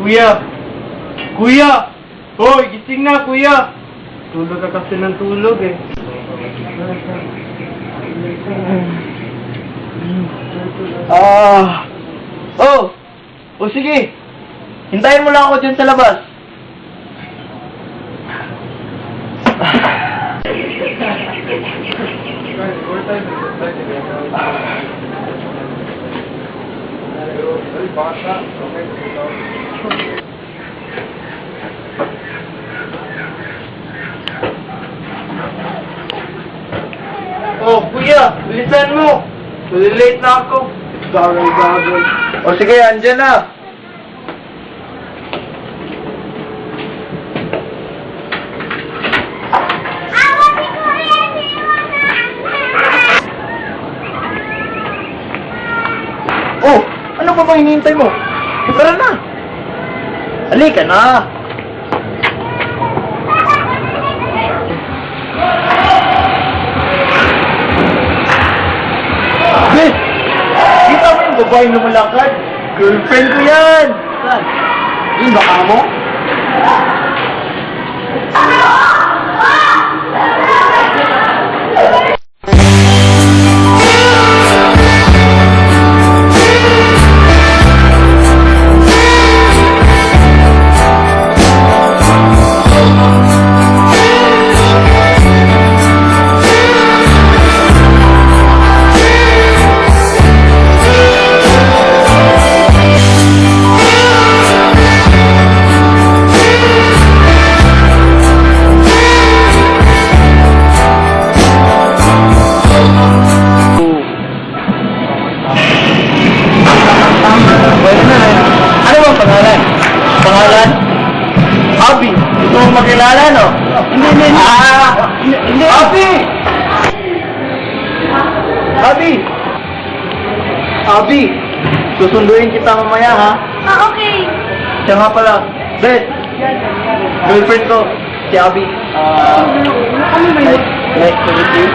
Kuya! Kuya! Hoy, gising na, kuya! Tulog ka kasi ng tulog eh. Oh! O sige! Hintayin mo lang ako dyan sa labas. Oh, kuya! Bilisan mo! Late na ako. Bagay-bagay. O sige, andyan na. Oh! Ano pa bang hinihintay mo? Tara na! Halika na! Bes! Kita mo yung babae na malakad? Girlfriend ko yan! Saan? Yung baka mo? Ano bang pangalan? Pangalan? Abi! Gusto mong makilala, no? Hindi. Hindi. Abi! Abi! Abi! Susunduin kita mamaya, ha? Okay. Siya nga pala. Beth! Girlfriend ko, si Abi. Nice to meet you.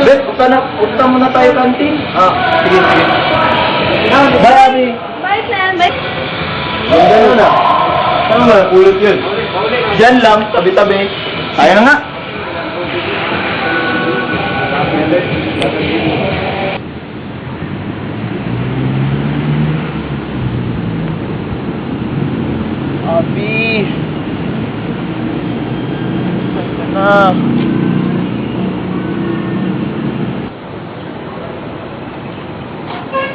Beth, punta muna tayo kantin. Sige. Bye, Abi. Bye, Sam. Bye. Ganda na. Ano nga, pulot yun? Diyan lang, tabi-tabi. Ayaw na nga. Abi. Saan ka na?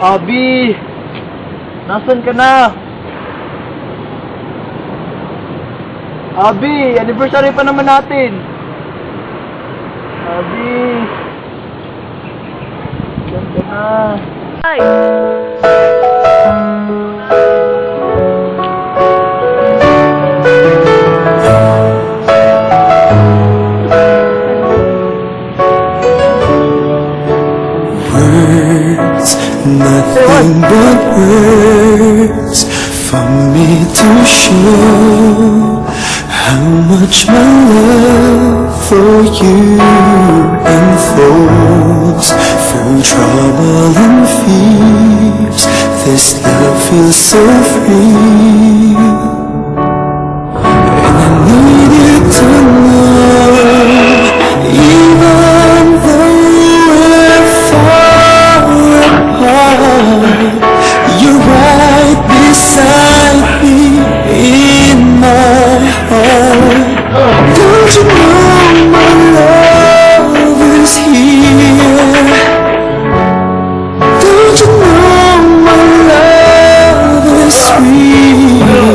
Abi. Nasaan ka na? Abi, anniversary pa naman natin. Abi. Diyan ka na. Ay. Words, nothing but words for me to show how much my love for you unfolds through trouble and fears. This love feels so free, and I need you to know, even though we're far apart, you're right beside me in my heart. Don't you know my love is here? Don't you know my love is real?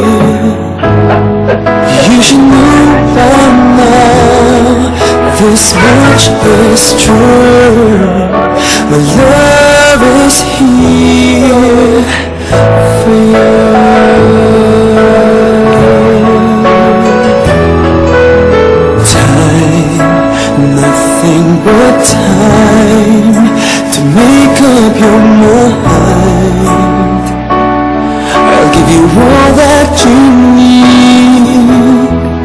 You should know by now, this much is true. My love is here for you. Nothing but time to make up your mind. I'll give you all that you need.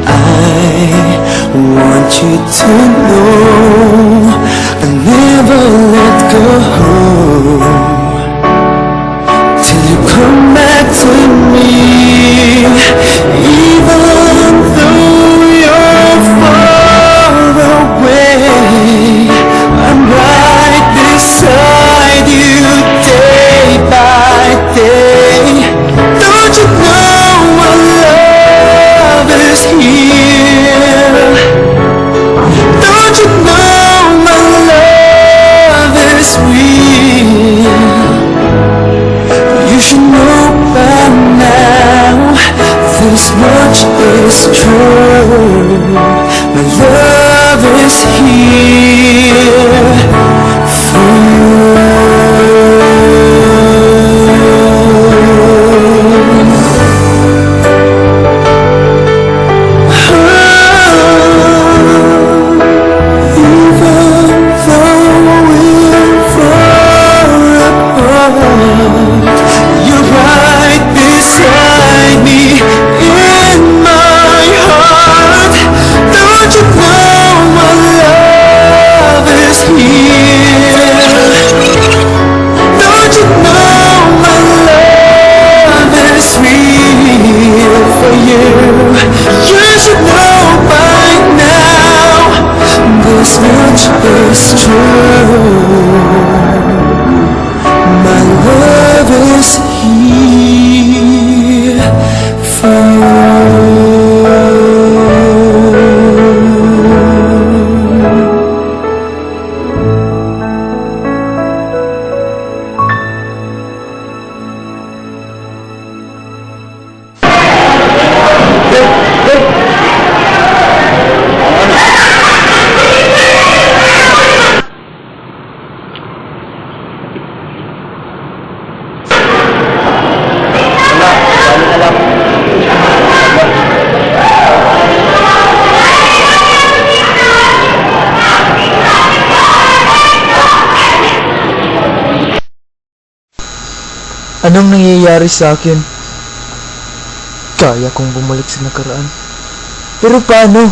I to know I'll never let go till you come back to me. Even though you're far away, I'm right beside you day by day. Don't you know my love is here? Don't you know my love is real? You should know by now, this much is true. My love is here for even though we're far apart, you're right beside me in my heart. Don't you know my love is here? Don't you know my love is real for you? You should know by now, this much is true. My love is here for you. Anong nangyayari sa akin? Kaya kong bumalik sa nakaraan. Pero paano?